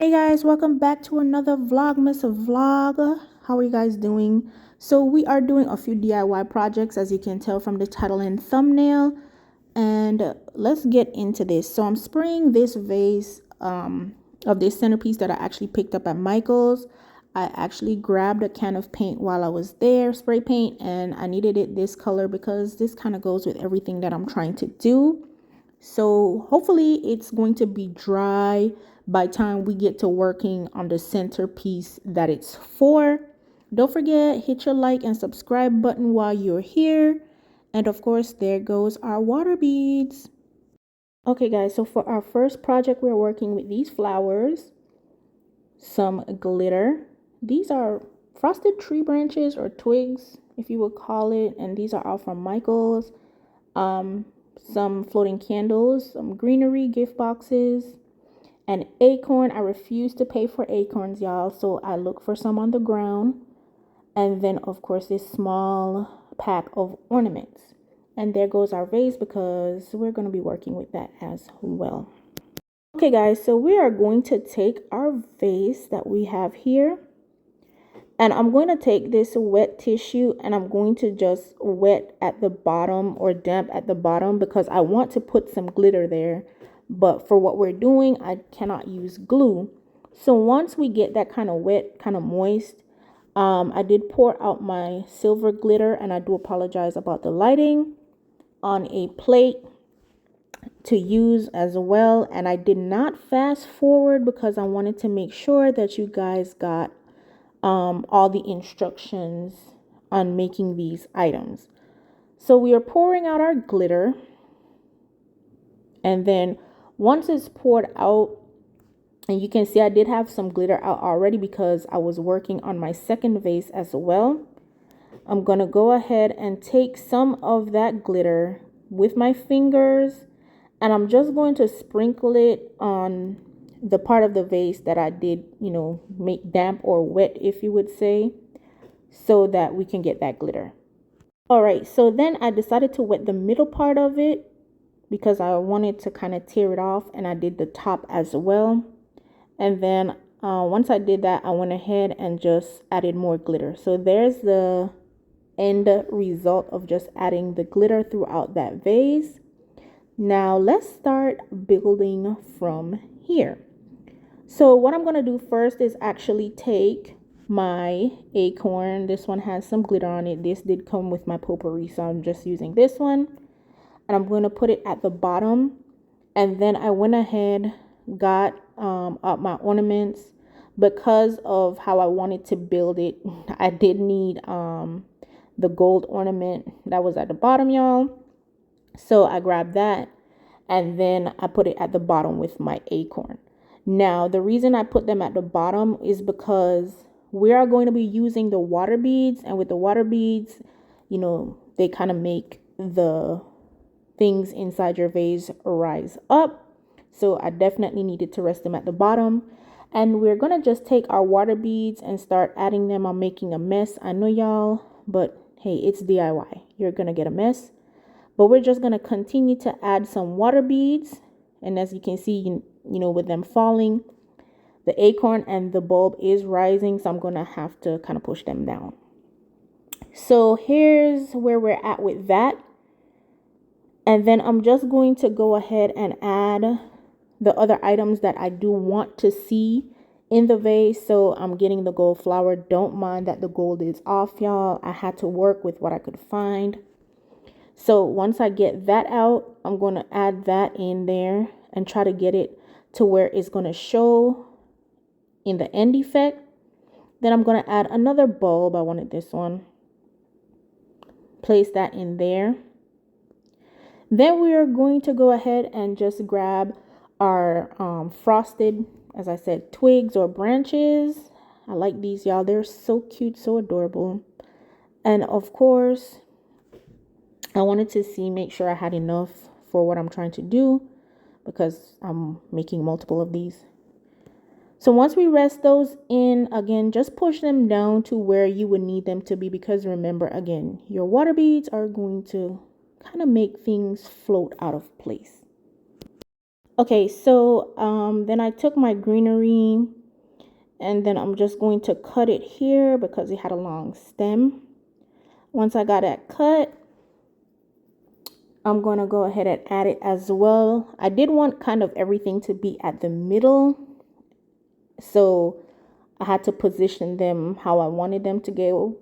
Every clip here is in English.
Hey guys, welcome back to another Vlogmas vlog. How are you guys doing? So we are doing a few DIY projects, as you can tell from the title and thumbnail, and let's get into this. So I'm spraying this vase of this centerpiece that I actually picked up at Michael's. I actually grabbed a can of paint while I was there, spray paint, and I needed it this color because this kind of goes with everything that I'm trying to do. So hopefully it's going to be dry by time we get to working on the centerpiece that it's for. Don't forget, hit your like and subscribe button while you're here. And of course, there goes our water beads. Okay guys, so for our first project, we're working with these flowers, some glitter. These are frosted tree branches or twigs, if you would call it. And these are all from Michael's. Some floating candles, some greenery, gift boxes, an acorn. I refuse to pay for acorns, y'all, so I look for some on the ground. And then of course this small pack of ornaments. And there goes our vase because we're going to be working with that as well. Okay guys, so we are going to take our vase that we have here, and I'm going to take this wet tissue and I'm going to just wet at the bottom or damp at the bottom because I want to put some glitter there. But for what we're doing, I cannot use glue. So once we get that kind of wet, kind of moist, I did pour out my silver glitter, and I do apologize about the lighting, on a plate to use as well. And I did not fast forward because I wanted to make sure that you guys got all the instructions on making these items. So we are pouring out our glitter, and then once it's poured out, and you can see I did have some glitter out already because I was working on my second vase as well. I'm gonna go ahead and take some of that glitter with my fingers, and I'm just going to sprinkle it on the part of the vase that I did, make damp or wet, if you would say, so that we can get that glitter. All right, so then I decided to wet the middle part of it because I wanted to kind of tear it off, and I did the top as well. And then once I did that, I went ahead and just added more glitter. So there's the end result of just adding the glitter throughout that vase. Now let's start building from here. So what I'm going to do first is actually take my acorn. This one has some glitter on it. This did come with my potpourri, so I'm just using this one. And I'm going to put it at the bottom. And then I went ahead, got up my ornaments. Because of how I wanted to build it, I did need the gold ornament that was at the bottom, y'all. So I grabbed that, and then I put it at the bottom with my acorn. Now, the reason I put them at the bottom is because we are going to be using the water beads, and with the water beads, they kind of make the things inside your vase rise up. So I definitely needed to rest them at the bottom. And we're going to just take our water beads and start adding them. I'm making a mess, I know, y'all, but hey, it's DIY. You're going to get a mess. But we're just going to continue to add some water beads. And as you can see, with them falling, the acorn and the bulb is rising. So I'm going to have to kind of push them down. So here's where we're at with that. And then I'm just going to go ahead and add the other items that I do want to see in the vase. So I'm getting the gold flower. Don't mind that the gold is off, y'all. I had to work with what I could find. So once I get that out, I'm going to add that in there and try to get it to where it's going to show in the end effect. Then I'm going to add another bulb. I wanted this one. Place that in there. Then we are going to go ahead and just grab our frosted, as I said, twigs or branches. I like these, y'all. They're so cute, so adorable. And of course, I wanted to make sure I had enough for what I'm trying to do because I'm making multiple of these. So once we rest those in, again, just push them down to where you would need them to be, because remember, again, your water beads are going to kind of make things float out of place. Okay, so then I took my greenery and then I'm just going to cut it here because it had a long stem. Once I got it cut, I'm going to go ahead and add it as well. I did want kind of everything to be at the middle, so I had to position them how I wanted them to go.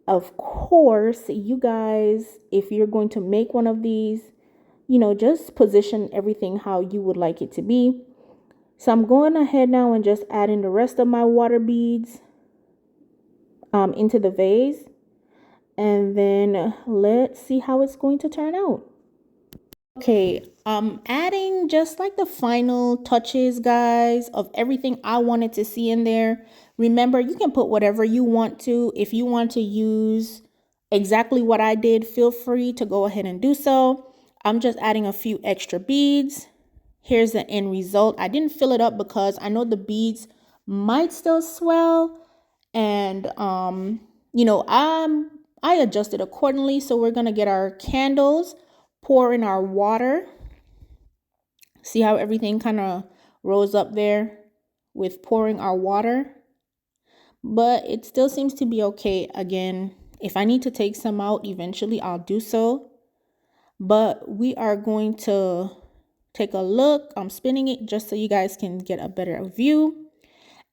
Of course, you guys, if you're going to make one of these, just position everything how you would like it to be. So I'm going ahead now and just adding the rest of my water beads into the vase. And then let's see how it's going to turn out. Okay, adding just like the final touches, guys, of everything I wanted to see in there. Remember, you can put whatever you want to. If you want to use exactly what I did, feel free to go ahead and do so. I'm just adding a few extra beads. Here's the end result. I didn't fill it up because I know the beads might still swell, and I adjusted accordingly. So we're gonna get our candles, pour in our water. See how everything kind of rose up there with pouring our water, but it still seems to be okay. Again, if I need to take some out eventually, I'll do so, but we are going to take a look. I'm spinning it just so you guys can get a better view.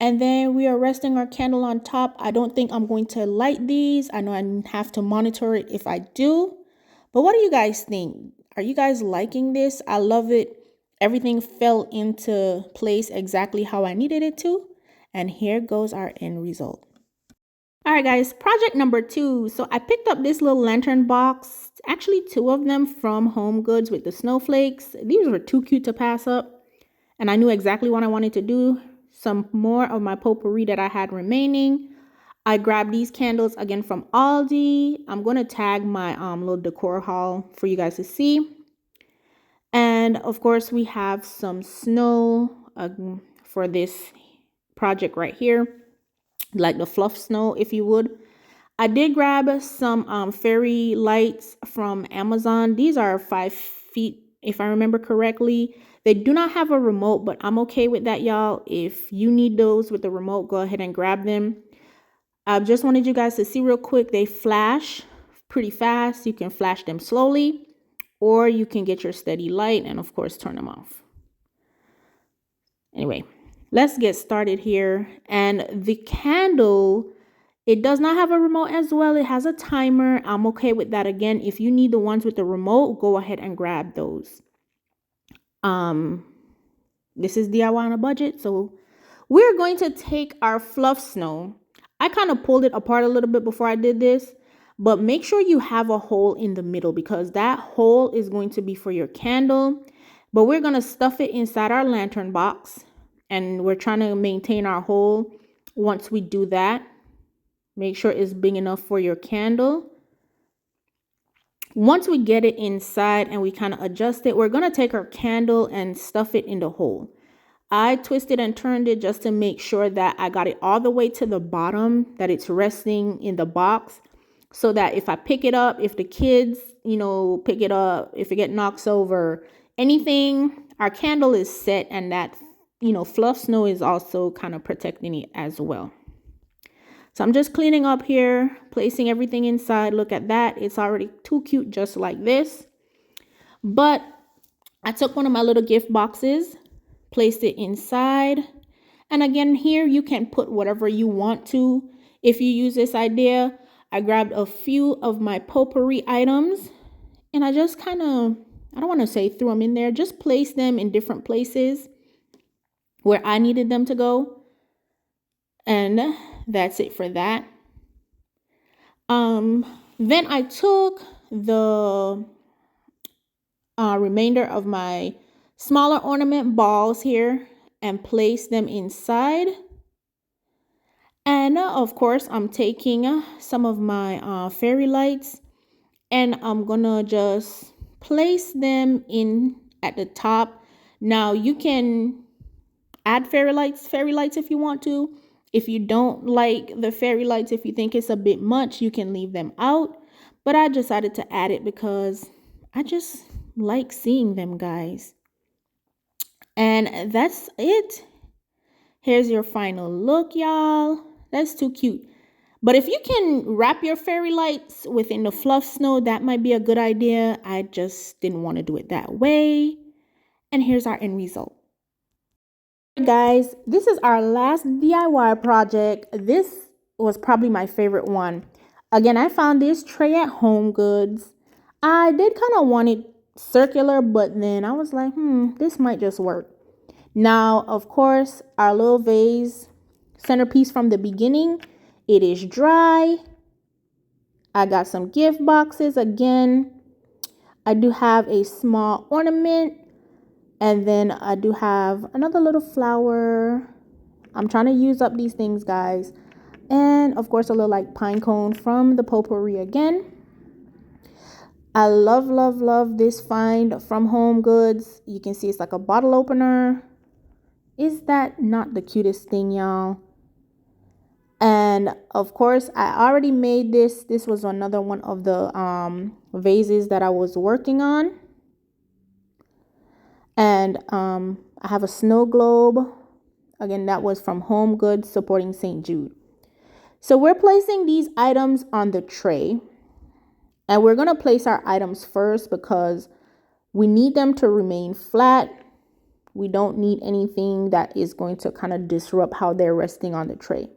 And then we are resting our candle on top. I don't think I'm going to light these. I know I have to monitor it if I do. But what do you guys think? Are you guys liking this? I love it. Everything fell into place exactly how I needed it to. And here goes our end result. All right, guys, project number 2. So I picked up this little lantern box, actually 2 of them from Home Goods with the snowflakes. These were too cute to pass up. And I knew exactly what I wanted to do. Some more of my potpourri that I had remaining. I grabbed these candles again from Aldi. I'm going to tag my little decor haul for you guys to see. And of course, we have some snow for this project right here, like the fluff snow, if you would. I did grab some fairy lights from Amazon. These are 5 feet, if I remember correctly. They do not have a remote, but I'm okay with that, y'all. If you need those with the remote, go ahead and grab them. I just wanted you guys to see real quick. They flash pretty fast. You can flash them slowly, or you can get your steady light and, of course, turn them off. Anyway, let's get started here. And the candle, it does not have a remote as well. It has a timer. I'm okay with that. Again, if you need the ones with the remote, go ahead and grab those. This is DIY on a budget, so we're going to take our fluff snow. I kind of pulled it apart a little bit before I did this, but make sure you have a hole in the middle because that hole is going to be for your candle. But we're going to stuff it inside our lantern box, and we're trying to maintain our hole. Once we do that, make sure it's big enough for your candle. Once we get it inside and we kind of adjust it, we're going to take our candle and stuff it in the hole. I twisted and turned it just to make sure that I got it all the way to the bottom, that it's resting in the box, so that if I pick it up, if the kids, pick it up, if it gets knocked over, anything, our candle is set, and that, fluff snow is also kind of protecting it as well. So I'm just cleaning up here, placing everything inside. Look at that. It's already too cute just like this. But I took one of my little gift boxes, placed it inside. And again, here you can put whatever you want to. If you use this idea, I grabbed a few of my potpourri items and I just kind of, I don't want to say threw them in there, just placed them in different places where I needed them to go. And that's it for that. Then I took the remainder of my smaller ornament balls here and placed them inside. And of course, I'm taking some of my fairy lights and I'm gonna just place them in at the top. Now you can add fairy lights if you want to. If you don't like the fairy lights, if you think it's a bit much, you can leave them out. But I decided to add it because I just like seeing them, guys. And that's it. Here's your final look, y'all. That's too cute. But if you can wrap your fairy lights within the fluff snow, that might be a good idea. I just didn't want to do it that way. And here's our end result. Hey guys, this is our last DIY project. This was probably my favorite one. Again, I found this tray at Home Goods. I did kind of want it circular, but then I was like, this might just work. Now, of course, our little vase centerpiece from the beginning, it is dry. I got some gift boxes. Again, I do have a small ornament, and then I do have another little flower. I'm trying to use up these things, guys. And of course, a little like pine cone from the potpourri again. I love this find from Home Goods. You can see it's like a bottle opener. Is that not the cutest thing, y'all? And of course, I already made this. This was another one of the vases that I was working on. And I have a snow globe. Again, that was from Home Goods supporting St. Jude. So we're placing these items on the tray. And we're going to place our items first because we need them to remain flat. We don't need anything that is going to kind of disrupt how they're resting on the tray.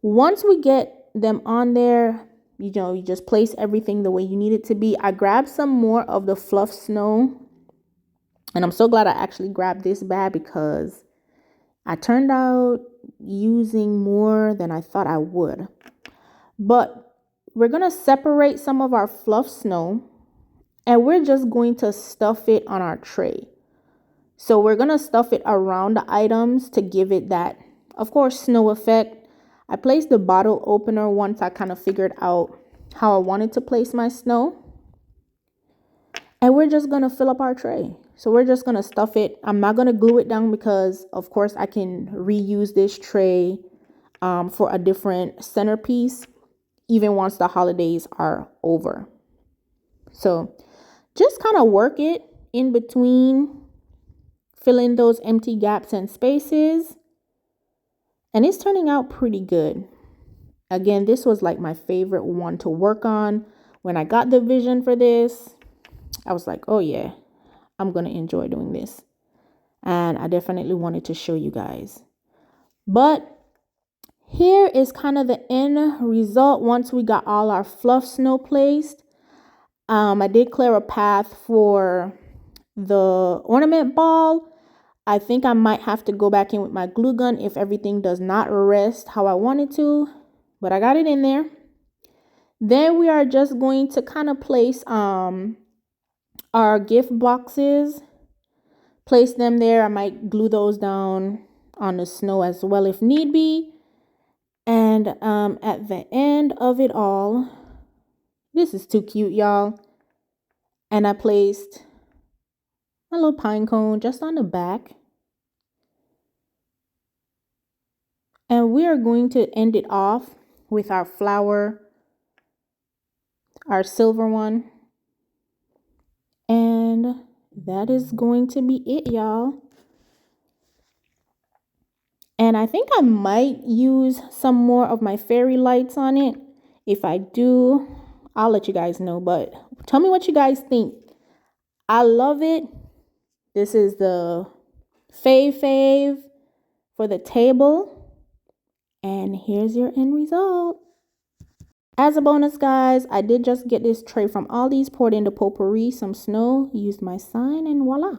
Once we get them on there, you just place everything the way you need it to be. I grabbed some more of the fluff snow. And I'm so glad I actually grabbed this bag because I turned out using more than I thought I would. But we're going to separate some of our fluff snow and we're just going to stuff it on our tray. So we're going to stuff it around the items to give it that, of course, snow effect. I placed the bottle opener once I kind of figured out how I wanted to place my snow. And we're just going to fill up our tray. So we're just going to stuff it. I'm not going to glue it down because, of course, I can reuse this tray for a different centerpiece, even once the holidays are over. So just kind of work it in between, fill in those empty gaps and spaces. And it's turning out pretty good. Again, this was like my favorite one to work on. When I got the vision for this, I was like, oh yeah, I'm going to enjoy doing this. And I definitely wanted to show you guys. But here is kind of the end result once we got all our fluff snow placed. I did clear a path for the ornament ball. I think I might have to go back in with my glue gun if everything does not rest how I want it to. But I got it in there. Then we are just going to kind of place our gift boxes. Place them there. I might glue those down on the snow as well if need be. And at the end of it all, this is too cute, y'all. And I placed a little pine cone just on the back. And we are going to end it off with our flower, our silver one. And that is going to be it, y'all. And I think I might use some more of my fairy lights on it. If I do, I'll let you guys know. But tell me what you guys think. I love it. This is the fave for the table. And here's your end result. As a bonus, guys, I did just get this tray from Aldi's, poured into potpourri, some snow, used my sign, and voila.